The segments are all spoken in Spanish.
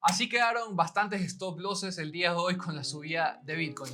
Así quedaron bastantes stop losses el día de hoy con la subida de Bitcoin.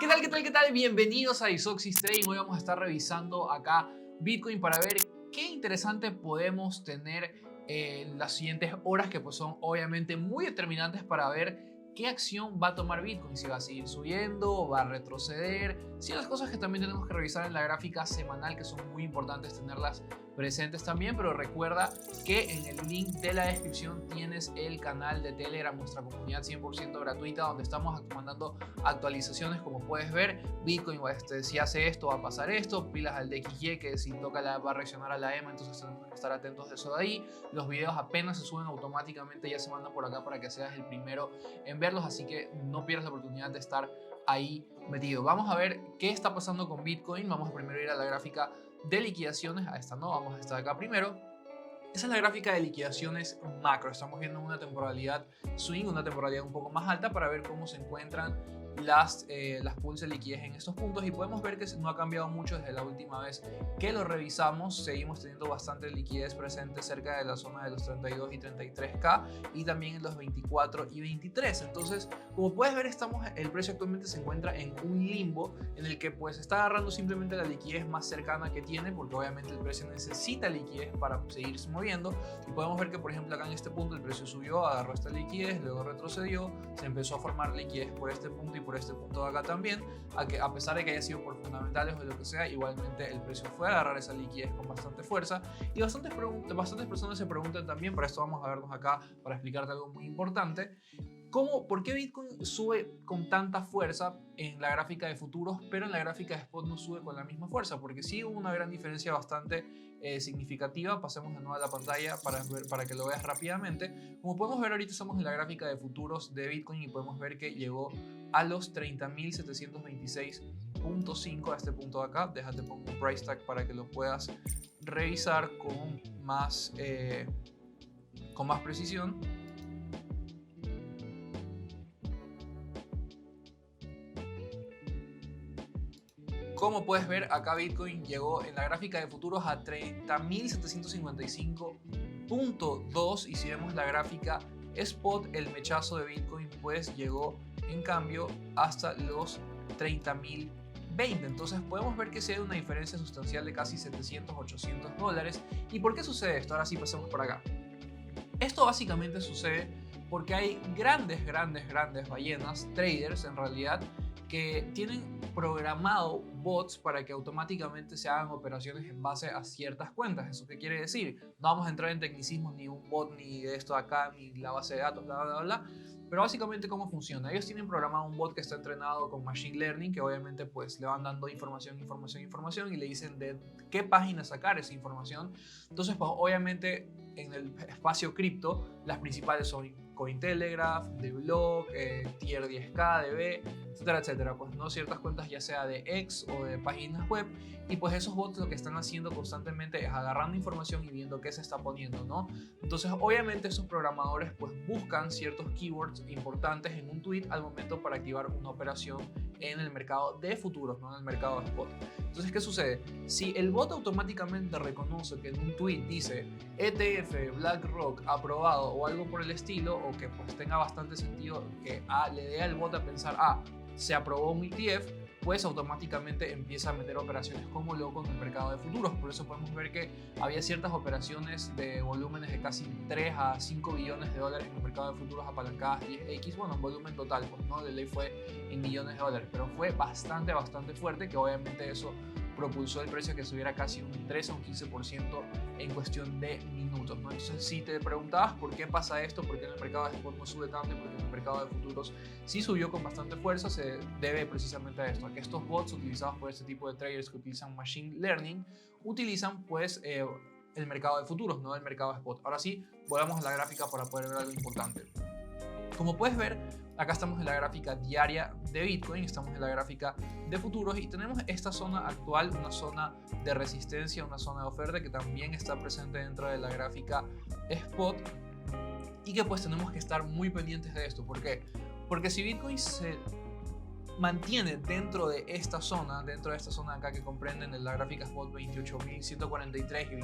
¿Qué tal? ¿Qué tal? ¿Qué tal? Bienvenidos a Isoxis Trading. Hoy vamos a estar revisando acá Bitcoin para ver qué interesante podemos tener en las siguientes horas, que pues son obviamente muy determinantes para ver qué acción va a tomar Bitcoin, si va a seguir subiendo, va a retroceder, si las cosas que también tenemos que revisar en la gráfica semanal, que son muy importantes tenerlas presentes también. Pero recuerda que en el link de la descripción tienes el canal de Telegram, nuestra comunidad 100% gratuita, donde estamos mandando actualizaciones. Como puedes ver, Bitcoin, si hace esto va a pasar esto, pilas al DXY, que si toca va a reaccionar a la EMA, entonces tenemos que estar atentos de eso de ahí. Los videos apenas se suben automáticamente, ya se mandan por acá para que seas el primero en verlos, así que no pierdas la oportunidad de estar ahí metido. Vamos a ver qué está pasando con Bitcoin. Vamos a primero ir a la gráfica de liquidaciones. A esta no, vamos a esta de acá primero. Esa es la gráfica de liquidaciones macro. Estamos viendo una temporalidad swing, una temporalidad un poco más alta, para ver cómo se encuentran las pools de liquidez en estos puntos, y podemos ver que no ha cambiado mucho desde la última vez que lo revisamos. Seguimos teniendo bastante liquidez presente cerca de la zona de los 32 y 33k, y también en los 24 y 23. Entonces, como puedes ver, el precio actualmente se encuentra en un limbo en el que pues está agarrando simplemente la liquidez más cercana que tiene, porque obviamente el precio necesita liquidez para seguirse moviendo. Y podemos ver que, por ejemplo, acá en este punto el precio subió, agarró esta liquidez, luego retrocedió, se empezó a formar liquidez por este punto y por este punto de acá también, a pesar de que haya sido por fundamentales o lo que sea, igualmente el precio fue a agarrar esa liquidez con bastante fuerza. Y bastantes personas se preguntan también, para esto vamos a vernos acá para explicarte algo muy importante: ¿por qué Bitcoin sube con tanta fuerza en la gráfica de futuros, pero en la gráfica de spot no sube con la misma fuerza? Porque sí hubo una gran diferencia bastante significativa. Pasemos de nuevo a la pantalla para que lo veas rápidamente. Como podemos ver, ahorita estamos en la gráfica de futuros de Bitcoin y podemos ver que llegó a los 30.726.5 a este punto de acá. Déjate pongo un price tag para que lo puedas revisar con más precisión. Como puedes ver, acá Bitcoin llegó en la gráfica de futuros a 30.755.2, y si vemos la gráfica spot, el mechazo de Bitcoin pues llegó en cambio hasta los 30.020. Entonces podemos ver que sí hay una diferencia sustancial de casi 700-800 dólares. ¿Y por qué sucede esto? Ahora sí, pasemos por acá. Esto básicamente sucede porque hay grandes ballenas, traders en realidad, que tienen programado bots para que automáticamente se hagan operaciones en base a ciertas cuentas. ¿Eso qué quiere decir? No vamos a entrar en tecnicismos, ni un bot, ni de esto de acá, ni la base de datos, bla, bla, bla. Pero básicamente, ¿cómo funciona? Ellos tienen programado un bot que está entrenado con Machine Learning, que obviamente pues le van dando información, y le dicen de qué página sacar esa información. Entonces, pues obviamente en el espacio cripto, las principales son Cointelegraph, TheBlock, Tier 10K, DB, etcétera, etcétera. Pues no, ciertas cuentas ya sea de X o de páginas web. Y pues esos bots lo que están haciendo constantemente es agarrando información y viendo qué se está poniendo, ¿no? Entonces obviamente esos programadores pues buscan ciertos keywords importantes en un tweet al momento para activar una operación en el mercado de futuros, no en el mercado de spot. Entonces, ¿qué sucede? Si el bot automáticamente reconoce que en un tweet dice ETF BlackRock aprobado o algo por el estilo, o que pues tenga bastante sentido que le dé al bot a pensar, se aprobó un ETF, pues automáticamente empieza a meter operaciones como loco en el mercado de futuros. Por eso podemos ver que había ciertas operaciones de volúmenes de casi 3 a 5 billones de dólares en el mercado de futuros apalancadas 10x, bueno, en volumen total, pues no, de ley fue en millones de dólares, pero fue bastante fuerte, que obviamente eso propulsó el precio a que subiera casi un 13 o un 15% en cuestión de minutos, ¿no? Entonces, si te preguntabas por qué pasa esto, por qué en el mercado de spot no sube tanto y por qué en el mercado de futuros sí subió con bastante fuerza, se debe precisamente a esto, a que estos bots utilizados por este tipo de traders que utilizan Machine Learning utilizan pues el mercado de futuros, no el mercado de spot. Ahora sí, volvamos a la gráfica para poder ver algo importante. Como puedes ver, acá estamos en la gráfica diaria de Bitcoin, estamos en la gráfica de futuros y tenemos esta zona actual, una zona de resistencia, una zona de oferta que también está presente dentro de la gráfica spot, y que pues tenemos que estar muy pendientes de esto. ¿Por qué? Porque si Bitcoin se mantiene dentro de esta zona acá que comprenden en la gráfica spot 28.143 y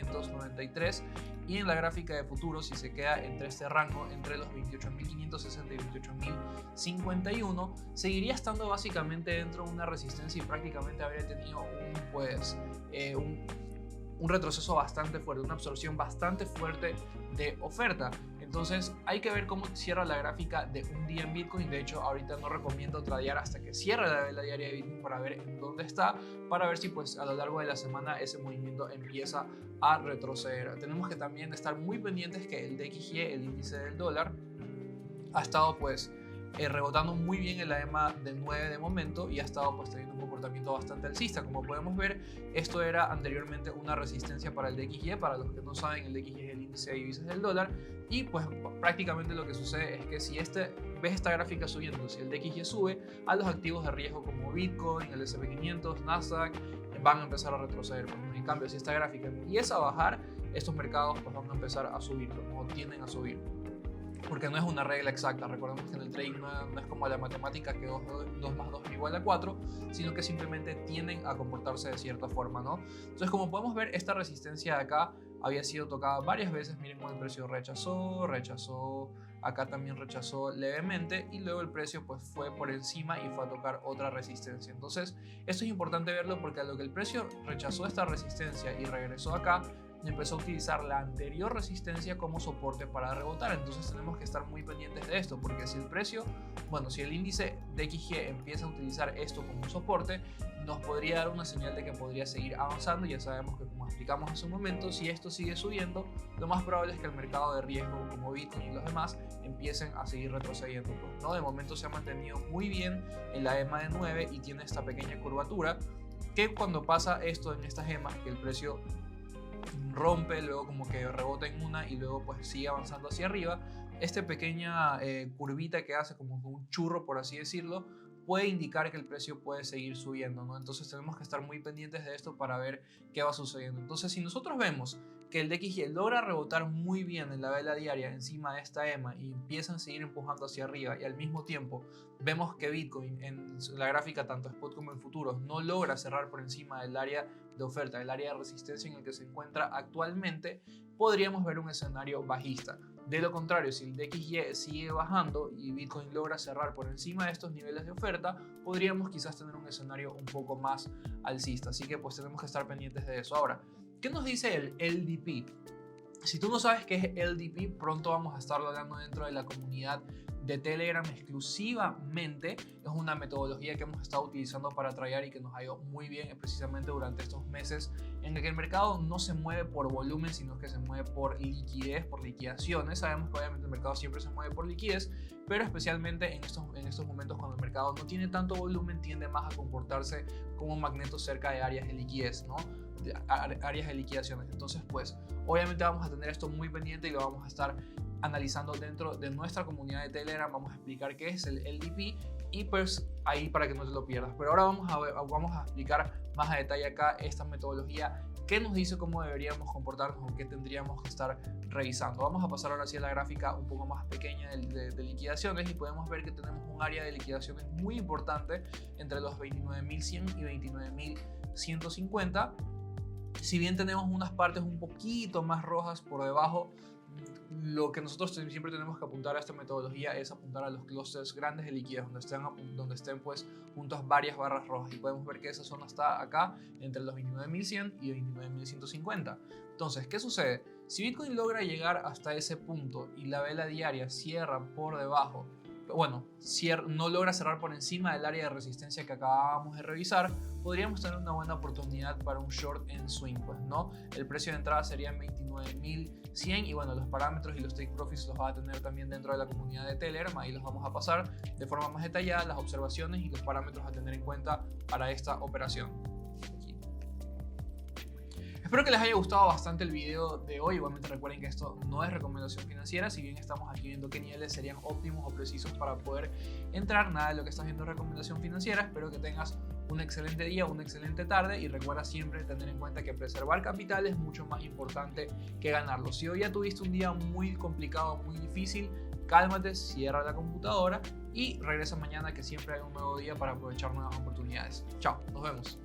28.593, y en la gráfica de futuros, si se queda entre este rango, entre los 28.560 y 28.051, seguiría estando básicamente dentro de una resistencia y prácticamente habría tenido un retroceso bastante fuerte, una absorción bastante fuerte de oferta. Entonces hay que ver cómo cierra la gráfica de un día en Bitcoin. De hecho, ahorita no recomiendo tradear hasta que cierre la vela diaria de Bitcoin para ver en dónde está, para ver si pues a lo largo de la semana ese movimiento empieza a retroceder. Tenemos que también estar muy pendientes que el DXY, el índice del dólar, ha estado pues rebotando muy bien en la EMA de 9 de momento y ha estado pues teniendo un comportamiento bastante alcista. Como podemos ver, esto era anteriormente una resistencia para el DXY. Para los que no saben, el DXY es el índice de divisas del dólar, y pues prácticamente lo que sucede es que si ves esta gráfica subiendo, si el DXY sube, a los activos de riesgo como Bitcoin, el S&P 500, Nasdaq van a empezar a retroceder. En cambio, si esta gráfica empieza a bajar, estos mercados pues van a empezar a subir, o tienden a subir, porque no es una regla exacta. Recordemos que en el trading no es como la matemática que 2 más 2 es igual a 4, sino que simplemente tienden a comportarse de cierta forma, ¿no? Entonces, como podemos ver, esta resistencia de acá había sido tocada varias veces. Miren cómo el precio rechazó, acá también rechazó levemente, y luego el precio pues fue por encima y fue a tocar otra resistencia. Entonces, esto es importante verlo, porque a lo que el precio rechazó esta resistencia y regresó acá, empezó a utilizar la anterior resistencia como soporte para rebotar. Entonces tenemos que estar muy pendientes de esto, porque si si el índice DXY empieza a utilizar esto como un soporte, nos podría dar una señal de que podría seguir avanzando. Ya sabemos que, como explicamos hace un momento, si esto sigue subiendo, lo más probable es que el mercado de riesgo como Bitcoin y los demás empiecen a seguir retrocediendo, pues, ¿no? De momento se ha mantenido muy bien en la EMA de 9 y tiene esta pequeña curvatura que, cuando pasa esto en estas EMAs, que el precio rompe, luego como que rebota en una y luego pues sigue avanzando hacia arriba, esta pequeña curvita que hace como un churro, por así decirlo, puede indicar que el precio puede seguir subiendo, ¿no? Entonces tenemos que estar muy pendientes de esto para ver qué va sucediendo. Entonces, si nosotros vemos que el DXY logra rebotar muy bien en la vela diaria encima de esta EMA y empiezan a seguir empujando hacia arriba, y al mismo tiempo vemos que Bitcoin en la gráfica tanto spot como en futuros no logra cerrar por encima del área de oferta, del área de resistencia en el que se encuentra actualmente, podríamos ver un escenario bajista. De lo contrario, si el DXY sigue bajando y Bitcoin logra cerrar por encima de estos niveles de oferta, podríamos quizás tener un escenario un poco más alcista. Así que pues tenemos que estar pendientes de eso. Ahora, ¿qué nos dice el LDP? Si tú no sabes qué es LDP, pronto vamos a estarlo hablando dentro de la comunidad de Telegram exclusivamente. Es una metodología que hemos estado utilizando para tradear y que nos ha ido muy bien, precisamente durante estos meses en el que el mercado no se mueve por volumen, sino que se mueve por liquidez, por liquidaciones. Sabemos que obviamente el mercado siempre se mueve por liquidez, pero especialmente en estos momentos, cuando el mercado no tiene tanto volumen, tiende más a comportarse como un magneto cerca de áreas de liquidez, ¿no? Áreas de liquidaciones. Entonces pues obviamente vamos a tener esto muy pendiente y lo vamos a estar analizando dentro de nuestra comunidad de Telegram. Vamos a explicar qué es el LDP y pues ahí, para que no te lo pierdas. Pero ahora vamos a explicar más a detalle acá esta metodología, que nos dice cómo deberíamos comportarnos o qué tendríamos que estar revisando. Vamos a pasar ahora sí a la gráfica un poco más pequeña de liquidaciones, y podemos ver que tenemos un área de liquidaciones muy importante entre los 29.100 y 29.150. Si bien tenemos unas partes un poquito más rojas por debajo, lo que nosotros siempre tenemos que apuntar a esta metodología es apuntar a los clústeres grandes de liquidez, donde estén pues juntas varias barras rojas, y podemos ver que esa zona está acá entre los 29.100 y 29.150. Entonces, ¿qué sucede? Si Bitcoin logra llegar hasta ese punto y la vela diaria cierra por debajo, no logra cerrar por encima del área de resistencia que acabamos de revisar, podríamos tener una buena oportunidad para un short en swing, pues, ¿no? El precio de entrada sería en 29.100, y bueno, los parámetros y los take profits los va a tener también dentro de la comunidad de Telegram. Ahí los vamos a pasar de forma más detallada, las observaciones y los parámetros a tener en cuenta para esta operación. Espero que les haya gustado bastante el video de hoy. Igualmente recuerden que esto no es recomendación financiera. Si bien estamos aquí viendo qué niveles serían óptimos o precisos para poder entrar, nada de lo que estás viendo es recomendación financiera. Espero que tengas un excelente día, una excelente tarde, y recuerda siempre tener en cuenta que preservar capital es mucho más importante que ganarlo. Si hoy ya tuviste un día muy complicado, muy difícil, cálmate, cierra la computadora y regresa mañana, que siempre hay un nuevo día para aprovechar nuevas oportunidades. Chao, nos vemos.